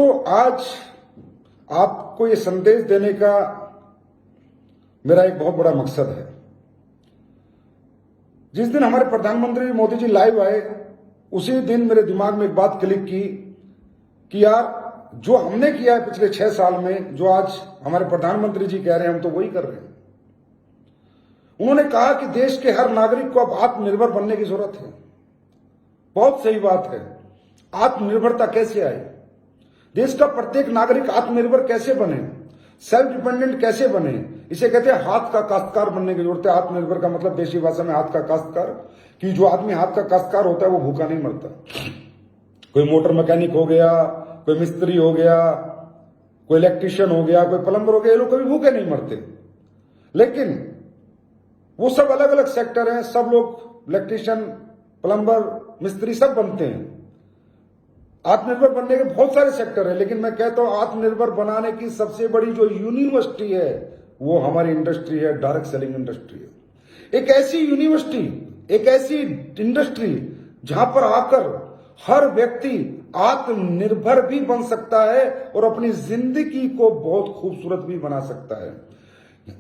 दोस्तों, आज आपको ये संदेश देने का मेरा एक बहुत बड़ा मकसद है। जिस दिन हमारे प्रधानमंत्री मोदी जी लाइव आए, उसी दिन मेरे दिमाग में एक बात क्लिक की कि यार, जो हमने किया है पिछले 6 साल में, जो आज हमारे प्रधानमंत्री जी कह रहे हैं, हम तो वही कर रहे हैं। उन्होंने कहा कि देश के हर नागरिक को अब आत्मनिर्भर बनने की जरूरत है। बहुत सही बात है। आत्मनिर्भरता कैसे आए? देश का प्रत्येक नागरिक आत्मनिर्भर कैसे बने, सेल्फ डिपेंडेंट कैसे बने? इसे कहते हैं हाथ का काश्तकार बनने की जरूरत है। आत्मनिर्भर का मतलब देशी भाषा में हाथ का काश्तकार, कि जो आदमी हाथ का काश्तकार होता है वो भूखा नहीं मरता। कोई मोटर मैकेनिक हो गया, कोई मिस्त्री हो गया, कोई इलेक्ट्रिशियन हो गया, कोई प्लम्बर हो गया, ये लोग कभी भूखे नहीं मरते। लेकिन वो सब अलग अलग सेक्टर हैं, सब लोग इलेक्ट्रिशियन, प्लम्बर, मिस्त्री सब बनते हैं। आत्मनिर्भर बनने के बहुत सारे सेक्टर हैं, लेकिन मैं कहता हूं आत्मनिर्भर बनाने की सबसे बड़ी जो यूनिवर्सिटी है वो हमारी इंडस्ट्री है, डायरेक्ट सेलिंग इंडस्ट्री है। एक ऐसी यूनिवर्सिटी, एक ऐसी इंडस्ट्री जहां पर आकर हर व्यक्ति आत्मनिर्भर भी बन सकता है और अपनी जिंदगी को बहुत खूबसूरत भी बना सकता है।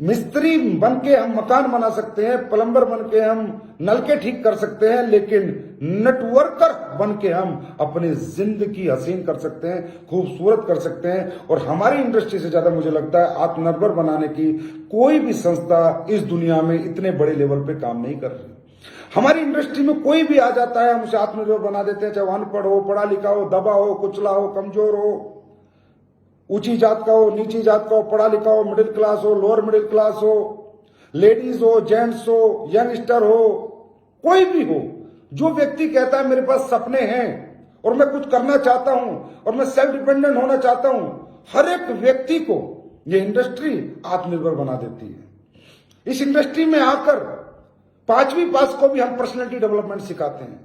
मिस्त्री बन के हम मकान बना सकते हैं, प्लम्बर बन के हम नलके ठीक कर सकते हैं, लेकिन नेटवर्कर बन के हम अपनी जिंदगी हसीन कर सकते हैं, खूबसूरत कर सकते हैं। और हमारी इंडस्ट्री से ज्यादा मुझे लगता है आत्मनिर्भर बनाने की कोई भी संस्था इस दुनिया में इतने बड़े लेवल पे काम नहीं कर रही। हमारी इंडस्ट्री में कोई भी आ जाता है, हम उसे आत्मनिर्भर बना देते हैं, चाहे वो अनपढ़ हो, पढ़ा लिखा हो, दबा हो, कुचला हो, कमजोर हो, ऊंची जात का हो, नीची जात का हो, पढ़ा लिखा हो, मिडिल क्लास हो, लोअर मिडिल क्लास हो, लेडीज हो, जेंट्स हो, यंगस्टर हो, कोई भी हो। जो व्यक्ति कहता है मेरे पास सपने हैं और मैं कुछ करना चाहता हूं और मैं सेल्फ डिपेंडेंट होना चाहता हूं, हर एक व्यक्ति को ये इंडस्ट्री आत्मनिर्भर बना देती है। इस इंडस्ट्री में आकर 5वीं पास को भी हम पर्सनैलिटी डेवलपमेंट सिखाते हैं,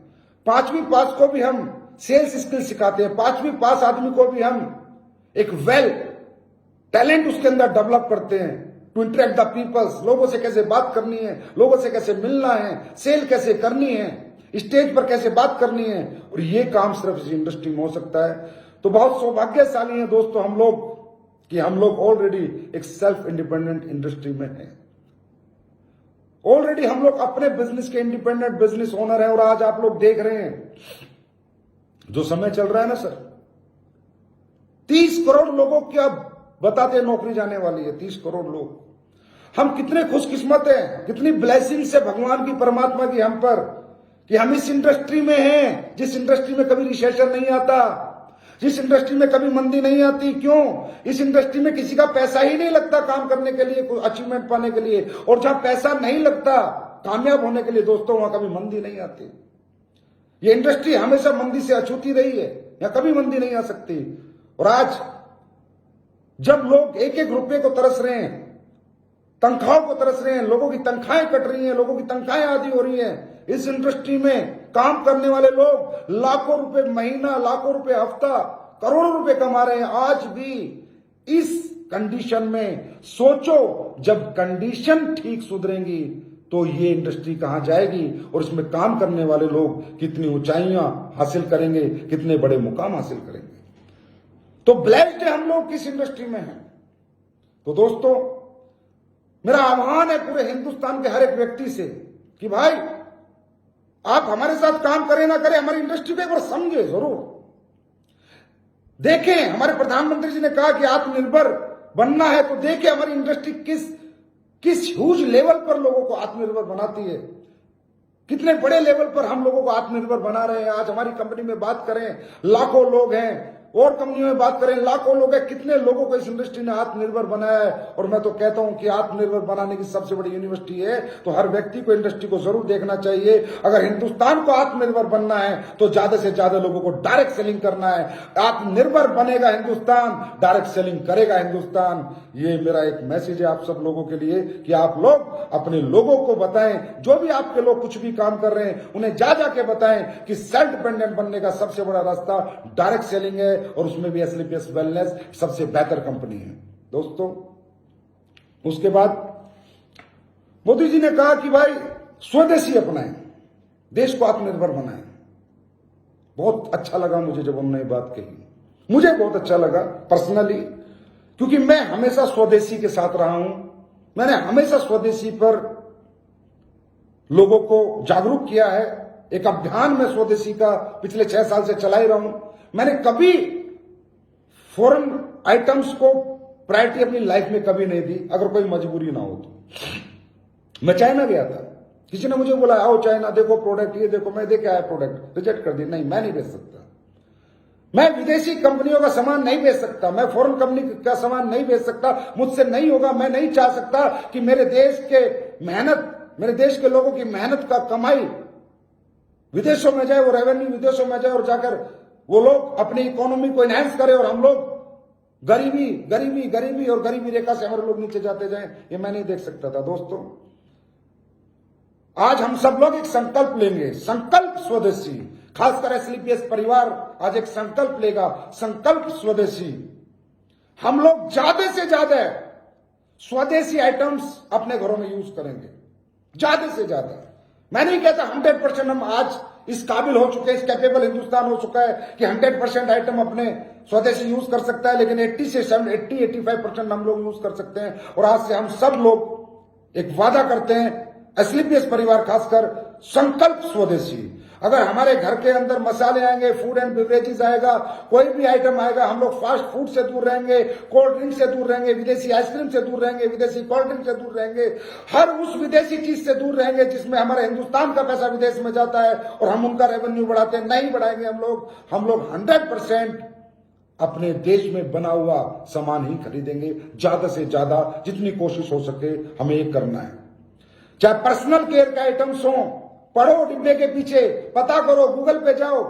5वीं पास को भी हम सेल्स स्किल सिखाते हैं, 5वीं पास आदमी को भी हम एक वेल टैलेंट उसके अंदर डेवलप करते हैं टू इंटरेक्ट द पीपल्स। लोगों से कैसे बात करनी है, लोगों से कैसे मिलना है, सेल कैसे करनी है, स्टेज पर कैसे बात करनी है, और ये काम सिर्फ इस इंडस्ट्री में हो सकता है। तो बहुत सौभाग्यशाली हैं दोस्तों हम लोग कि हम लोग ऑलरेडी एक सेल्फ इंडिपेंडेंट इंडस्ट्री में हैं। ऑलरेडी हम लोग अपने बिजनेस के इंडिपेंडेंट बिजनेस ओनर हैं। और आज आप लोग देख रहे हैं जो समय चल रहा है ना सर, 30 करोड़ लोगों की अब बताते हैं नौकरी जाने वाली है। 30 करोड़ लोग। हम कितने खुशकिस्मत हैं, कितनी ब्लेसिंग्स है भगवान की, परमात्मा की हम पर, कि हम इस इंडस्ट्री में हैं जिस इंडस्ट्री में कभी रिसेशन नहीं आता, जिस इंडस्ट्री में कभी मंदी नहीं आती। क्यों? इस इंडस्ट्री में किसी का पैसा ही नहीं लगता काम करने के लिए, कोई अचीवमेंट पाने के लिए। और जहां पैसा नहीं लगता कामयाब होने के लिए दोस्तों, वहां कभी मंदी नहीं आती। ये इंडस्ट्री हमेशा मंदी से अछूती रही है, यहां कभी मंदी नहीं आ सकती। और आज जब लोग एक एक रुपए को तरस रहे हैं, तनख्वाहों को तरस रहे हैं, लोगों की तनख्वाहें कट रही हैं, लोगों की तनख्वाहें आधी हो रही हैं, इस इंडस्ट्री में काम करने वाले लोग लाखों रुपए महीना, लाखों रुपए हफ्ता, करोड़ों रुपए कमा रहे हैं। आज भी इस कंडीशन में सोचो, जब कंडीशन ठीक सुधरेंगी तो ये इंडस्ट्री कहां जाएगी और इसमें काम करने वाले लोग कितनी ऊंचाइयां हासिल करेंगे, कितने बड़े मुकाम हासिल करेंगे। तो ब्लेस्ड है हम लोग किस इंडस्ट्री में हैं। तो दोस्तों, मेरा आह्वान है पूरे हिंदुस्तान के हर एक व्यक्ति से कि भाई आप हमारे साथ काम करें ना करें, हमारी इंडस्ट्री को एक बार समझे जरूर। देखें, हमारे प्रधानमंत्री जी ने कहा कि आत्मनिर्भर बनना है, तो देखें हमारी इंडस्ट्री किस ह्यूज लेवल पर लोगों को आत्मनिर्भर बनाती है, कितने बड़े लेवल पर हम लोगों को आत्मनिर्भर बना रहे हैं। आज हमारी कंपनी में बात करें, लाखों लोग हैं, और कंपनियों में बात करें, लाखों लोग हैं, कितने लोगों को इस इंडस्ट्री ने आत्मनिर्भर बनाया है। और मैं तो कहता हूं कि आत्मनिर्भर बनाने की सबसे बड़ी यूनिवर्सिटी है, तो हर व्यक्ति को इंडस्ट्री को जरूर देखना चाहिए। अगर हिंदुस्तान को आत्मनिर्भर बनना है तो ज्यादा से ज्यादा लोगों को डायरेक्ट सेलिंग करना है। आत्मनिर्भर बनेगा हिंदुस्तान, डायरेक्ट सेलिंग करेगा हिंदुस्तान। ये मेरा एक मैसेज है आप सब लोगों के लिए कि आप लोग अपने लोगों को बताएं, जो भी आपके लोग कुछ भी काम कर रहे हैं उन्हें जा जाके बताएं कि सेल्फ डिपेंडेंट बनने का सबसे बड़ा रास्ता डायरेक्ट सेलिंग है, और उसमें भी एसलीपीएस वेलनेस सबसे बेहतर कंपनी है दोस्तों। उसके बाद मोदी जी ने कहा कि भाई स्वदेशी अपनाएं, देश को आत्मनिर्भर बनाएं। बहुत अच्छा लगा मुझे जब उन्होंने ये बात कही। मुझे बहुत अच्छा लगा पर्सनली, क्योंकि मैं हमेशा स्वदेशी के साथ रहा हूं। मैंने हमेशा स्वदेशी पर लोगों को जागरूक किया है। एक अभियान में स्वदेशी का पिछले 6 साल से चला ही रहा हूं। मैंने कभी फॉरेन आइटम्स को प्रायोरिटी अपनी लाइफ में कभी नहीं दी, अगर कोई मजबूरी ना हो तो। मैं चाइना गया था, किसी ने मुझे बोला आओ चाइना देखो प्रोडक्ट, ये देखो, मैं देखे आया प्रोडक्ट, रिजेक्ट कर दी, नहीं मैं नहीं बेच सकता। मैं विदेशी कंपनियों का सामान नहीं बेच सकता, मैं फॉरेन कंपनी का सामान नहीं बेच सकता, मुझसे नहीं होगा। मैं नहीं चाह सकता कि मेरे देश के मेहनत, मेरे देश के लोगों की मेहनत का कमाई विदेशों में जाए, वो रेवेन्यू विदेशों में जाए और जाकर वो लोग अपनी इकोनॉमी को एनहेंस करें और हम लोग गरीबी गरीबी गरीबी और गरीबी रेखा से हमारे लोग नीचे जाते जाएं, ये मैं नहीं देख सकता था। दोस्तों, आज हम सब लोग एक संकल्प लेंगे, संकल्प स्वदेशी, खासकर एसलीपीएस परिवार आज एक संकल्प लेगा, संकल्प स्वदेशी। हम लोग ज्यादा से ज्यादा स्वदेशी आइटम्स अपने घरों में यूज करेंगे, ज्यादा से ज्यादा। मैं नहीं कहता 100% हम आज इस काबिल हो चुके हैं, इस कैपेबल हिंदुस्तान हो चुका है कि 100% आइटम अपने स्वदेशी यूज कर सकता है, लेकिन 80-85% हम लोग यूज कर सकते हैं। और आज से हम सब लोग एक वादा करते हैं, एसलीपीएस परिवार खासकर, संकल्प स्वदेशी। अगर हमारे घर के अंदर मसाले आएंगे, फूड एंड बेवरेजेस आएगा, कोई भी आइटम आएगा, हम लोग फास्ट फूड से दूर रहेंगे, कोल्ड ड्रिंक से दूर रहेंगे, विदेशी आइसक्रीम से दूर रहेंगे, विदेशी कोल्ड ड्रिंक से दूर रहेंगे, हर उस विदेशी चीज से दूर रहेंगे जिसमें हमारे हिंदुस्तान का पैसा विदेश में जाता है और हम उनका रेवेन्यू बढ़ाते हैं। नहीं बढ़ाएंगे हम लोग 100% अपने देश में बना हुआ सामान ही खरीदेंगे, ज्यादा से ज्यादा जितनी कोशिश हो सके हमें ये करना है। चाहे पर्सनल केयर के आइटम्स हो, पढ़ो डिब्बे के पीछे, पता करो, गूगल पे जाओ,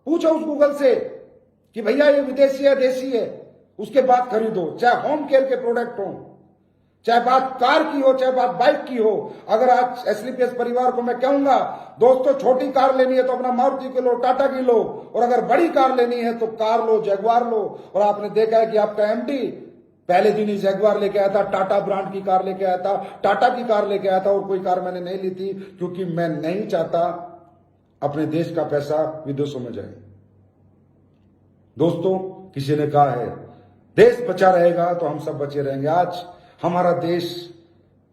पूछो उस गूगल से कि भैया ये विदेशी है देशी है, उसके बाद खरीदो। चाहे होम केयर के प्रोडक्ट हो, चाहे बात कार की हो, चाहे बात बाइक की हो। अगर आज एसलीपीएस परिवार को मैं कहूंगा दोस्तों, छोटी कार लेनी है तो अपना मारुति की लो, टाटा की लो, और अगर बड़ी कार लेनी है तो कार लो, जगुआर लो। और आपने देखा है कि आपका एमडी पहले दिन ही जगुआर लेके आया था, टाटा ब्रांड की कार लेके आया था, टाटा की कार लेके आया था, और कोई कार मैंने नहीं ली थी, क्योंकि मैं नहीं चाहता अपने देश का पैसा विदेशों में जाए। दोस्तों, किसी ने कहा है देश बचा रहेगा तो हम सब बचे रहेंगे। आज हमारा देश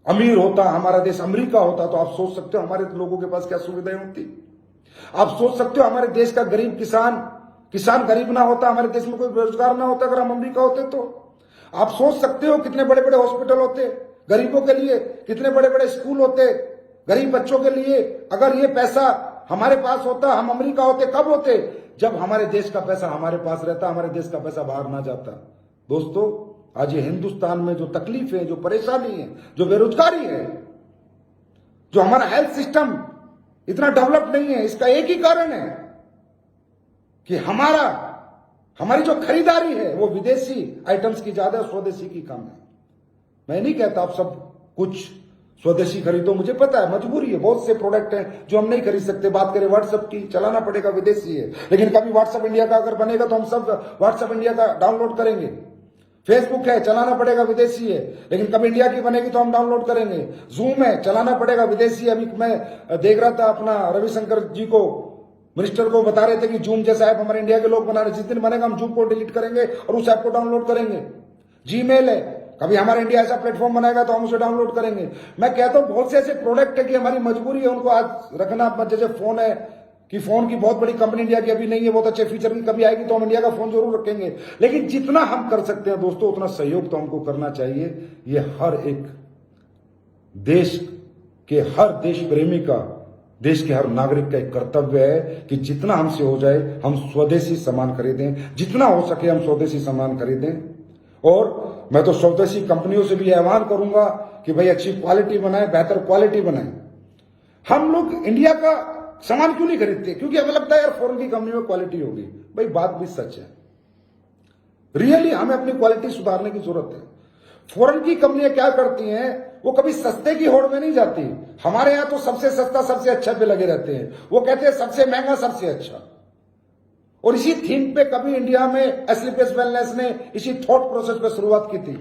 अमीर होता, हमारा देश अमेरिका होता, तो आप सोच सकते हो हमारे लोगों के पास क्या सुविधाएं होती। आप सोच सकते हो हमारे देश का गरीब किसान गरीब ना होता, हमारे देश में कोई बेरोजगार ना होता अगर हम अमेरिका होते तो। आप सोच सकते हो कितने बड़े बड़े हॉस्पिटल होते गरीबों के लिए, कितने बड़े बड़े स्कूल होते गरीब बच्चों के लिए, अगर ये पैसा हमारे पास होता, हम अमेरिका होते। कब होते? जब हमारे देश का पैसा हमारे पास रहता, हमारे देश का पैसा बाहर ना जाता। दोस्तों, आज ये हिंदुस्तान में जो तकलीफ है, जो परेशानी है, जो बेरोजगारी है, जो हमारा हेल्थ सिस्टम इतना डेवलप नहीं है, इसका एक ही कारण है कि हमारी जो खरीदारी है वो विदेशी आइटम्स की ज्यादा, स्वदेशी की कम है। मैं नहीं कहता आप सब कुछ स्वदेशी खरीदो, मुझे पता है मजबूरी है, बहुत से प्रोडक्ट हैं जो हम नहीं खरीद सकते। बात करें व्हाट्सएप की, चलाना पड़ेगा, विदेशी है, लेकिन कभी व्हाट्सएप इंडिया का अगर बनेगा तो हम सब व्हाट्सएप इंडिया का डाउनलोड करेंगे। फेसबुक है, चलाना पड़ेगा, विदेशी है, लेकिन कभी इंडिया की बनेगी तो हम डाउनलोड करेंगे। जूम है, चलाना पड़ेगा, विदेशी। अभी मैं देख रहा था अपना रविशंकर जी को, मिनिस्टर को बता रहे थे कि जूम जैसा ऐप हमारे इंडिया के लोग बना रहे, जिस दिन बनेगा हम जूम को डिलीट करेंगे और उस ऐप को डाउनलोड करेंगे। जीमेल है, कभी हमारा इंडिया ऐसा प्लेटफॉर्म बनाएगा तो हम उसे डाउनलोड करेंगे। मैं कहता हूं बहुत से ऐसे प्रोडक्ट है कि हमारी मजबूरी है उनको आज रखना। जैसे फोन है कि फोन की बहुत बड़ी कंपनी इंडिया की अभी नहीं है, बहुत अच्छे फीचर की, कभी आएगी तो हम इंडिया का फोन जरूर रखेंगे। लेकिन जितना हम कर सकते हैं दोस्तों, उतना सहयोग तो हमको करना चाहिए। ये हर एक देश के, हर देश प्रेमी का, देश के हर नागरिक का एक कर्तव्य है कि जितना हमसे हो जाए हम स्वदेशी सामान खरीदें, जितना हो सके हम स्वदेशी सामान खरीदें। और मैं तो स्वदेशी कंपनियों से भी आह्वान करूंगा कि भाई अच्छी क्वालिटी बनाएं, बेहतर क्वालिटी बनाएं। हम लोग इंडिया का सामान क्यों नहीं खरीदते? क्योंकि हमें लगता है यार फॉरेन की कंपनी में क्वालिटी होगी। भाई बात भी सच है, रियली हमें अपनी क्वालिटी सुधारने की जरूरत है। फॉरेन की कंपनियां क्या करती हैं, वो कभी सस्ते की होड़ में नहीं जाती। हमारे यहां तो सबसे सस्ता सबसे अच्छा पे लगे रहते हैं, वो कहते हैं सबसे महंगा सबसे अच्छा। और इसी थीम पे कभी इंडिया में एसलीपीएस वेलनेस ने इसी थॉट प्रोसेस पे शुरुआत की थी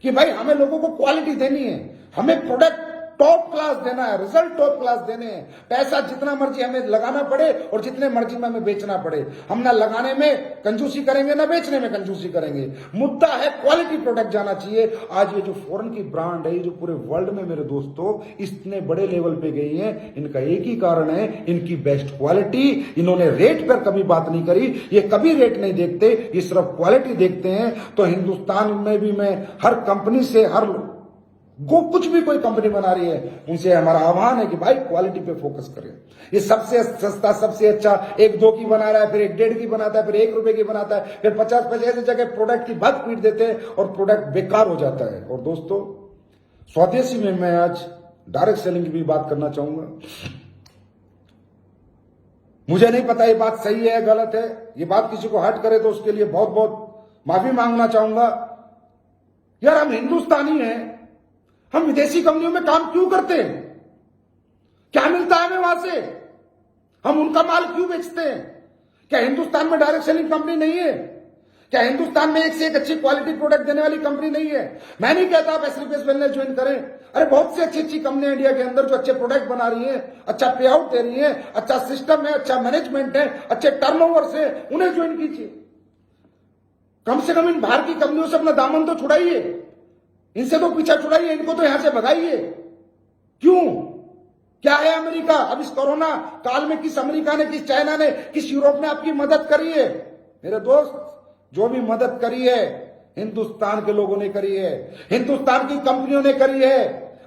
कि भाई हमें लोगों को क्वालिटी देनी है, हमें प्रोडक्ट टॉप क्लास देना है, रिजल्ट टॉप क्लास देने हैं। पैसा जितना मर्जी हमें लगाना पड़े और जितने मर्जी में हमें बेचना पड़े, हम ना लगाने में कंजूसी करेंगे ना बेचने में कंजूसी करेंगे। मुद्दा है क्वालिटी प्रोडक्ट जाना चाहिए। आज ये जो फॉरेन की ब्रांड है, ये जो पूरे वर्ल्ड में मेरे दोस्तों इतने बड़े लेवल पे गई है, इनका एक ही कारण है, इनकी बेस्ट क्वालिटी। इन्होंने रेट पर कभी बात नहीं करी, ये कभी रेट नहीं देखते, ये सिर्फ क्वालिटी देखते हैं। तो हिंदुस्तान में भी मैं हर कंपनी से, हर कुछ भी कोई कंपनी बना रही है, उनसे हमारा आह्वान है कि भाई क्वालिटी पे फोकस करें। ये सबसे सस्ता, सबसे अच्छा 1-2 की बना रहा है, फिर 1-1.5 की बनाता है, फिर 1 रुपए की बनाता है, फिर 50 पैसे ऐसी जगह प्रोडक्ट की बात पीट देते हैं और प्रोडक्ट बेकार हो जाता है। और दोस्तों, स्वदेशी में मैं आज डायरेक्ट सेलिंग की भी बात करना चाहूंगा। मुझे नहीं पता ये बात सही है गलत है, ये बात किसी को हर्ट करे तो उसके लिए बहुत बहुत माफी मांगना चाहूंगा। यार, हम हिंदुस्तानी हैं, हम विदेशी कंपनियों में काम क्यों करते हैं? क्या मिलता है हमें वहां से? हम उनका माल क्यों बेचते हैं? क्या हिंदुस्तान में डायरेक्ट सेलिंग कंपनी नहीं है? क्या हिंदुस्तान में एक से एक अच्छी क्वालिटी प्रोडक्ट देने वाली कंपनी नहीं है? मैं नहीं कहता आप एसलीपीएस वेलनेस ज्वाइन करें। अरे बहुत सी अच्छी अच्छी कंपनियां इंडिया के अंदर जो अच्छे प्रोडक्ट बना रही है, अच्छा पे आउट दे रही है, अच्छा सिस्टम है, अच्छा मैनेजमेंट है, अच्छे टर्नओवर से, उन्हें ज्वाइन कीजिए। कम से कम इन बाहर की कंपनियों से अपना दामन तो छुड़ाइए, इनसे तो पीछा छुड़ाइए, इनको तो यहां से भगाइए। क्यों? क्या है अमेरिका? अब इस कोरोना काल में किस अमेरिका ने, किस चाइना ने, किस यूरोप ने आपकी मदद करी है? मेरे दोस्त, जो भी मदद करी है हिंदुस्तान के लोगों ने करी है, हिंदुस्तान की कंपनियों ने करी है।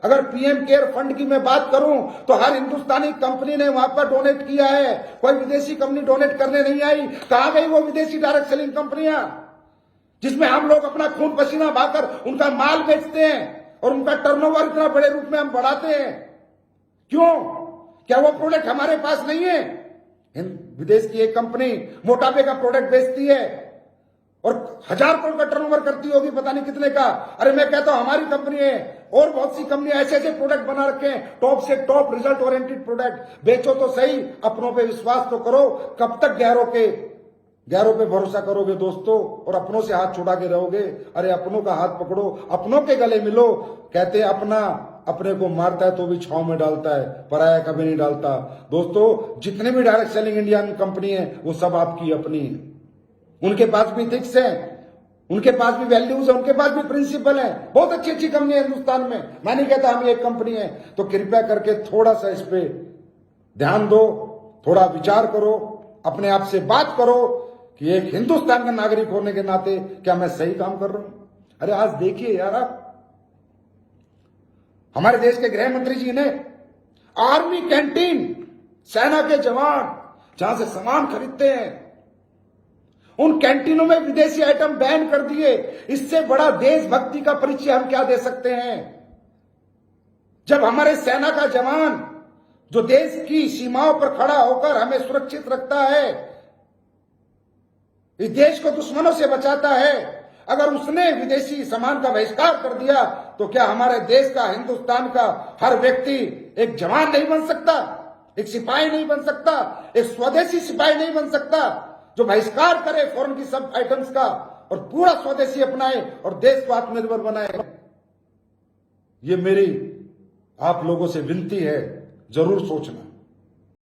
अगर पीएम केयर फंड की मैं बात करूं तो हर हिंदुस्तानी कंपनी ने वहां पर डोनेट किया है, कोई विदेशी कंपनी डोनेट करने नहीं आई। कहां गई वो विदेशी डायरेक्ट सेलिंग कंपनियां जिसमें हम लोग अपना खून पसीना बहाकर उनका माल बेचते हैं और उनका टर्नओवर इतना बड़े रूप में हम बढ़ाते हैं? क्यों? क्या वो प्रोडक्ट हमारे पास नहीं है? विदेश की एक कंपनी मोटापे का प्रोडक्ट बेचती है और 1000 करोड़ का टर्नओवर करती होगी, पता नहीं कितने का। अरे मैं कहता हूं हमारी कंपनी है और बहुत सी कंपनियां ऐसे ऐसे प्रोडक्ट बना रखे हैं, टॉप से टॉप रिजल्ट ओरिएंटेड प्रोडक्ट। बेचो तो सही, अपनों पे विश्वास तो करो। कब तक गैरों पे भरोसा करोगे दोस्तों, और अपनों से हाथ छुड़ा के रहोगे? अरे अपनों का हाथ पकड़ो, अपनों के गले मिलो। कहते हैं अपना अपने को मारता है तो भी छांव में डालता है, पराया कभी नहीं डालता। दोस्तों, जितने भी डायरेक्ट सेलिंग इंडियन कंपनी है वो सब आपकी अपनी है। उनके पास भी थिक्स है, उनके पास भी वैल्यूज है, उनके पास भी प्रिंसिपल है। बहुत अच्छी अच्छी कंपनी है हिंदुस्तान में। मैं नहीं कहता हम एक कंपनी है। तो कृपया करके थोड़ा सा इस पे ध्यान दो, थोड़ा विचार करो, अपने आप से बात करो कि एक हिंदुस्तान का नागरिक होने के नाते क्या मैं सही काम कर रहा हूं? अरे आज देखिए यार, आप हमारे देश के गृह मंत्री जी ने आर्मी कैंटीन, सेना के जवान जहां से सामान खरीदते हैं, उन कैंटीनों में विदेशी आइटम बैन कर दिए। इससे बड़ा देशभक्ति का परिचय हम क्या दे सकते हैं? जब हमारे सेना का जवान जो देश की सीमाओं पर खड़ा होकर हमें सुरक्षित रखता है, इस देश को दुश्मनों से बचाता है, अगर उसने विदेशी सामान का बहिष्कार कर दिया तो क्या हमारे देश का, हिंदुस्तान का हर व्यक्ति एक जवान नहीं बन सकता? एक सिपाही नहीं बन सकता? एक स्वदेशी सिपाही नहीं बन सकता जो बहिष्कार करे फॉरेन की सब आइटम्स का और पूरा स्वदेशी अपनाए और देश को आत्मनिर्भर बनाए? ये मेरी आप लोगों से विनती है, जरूर सोचना।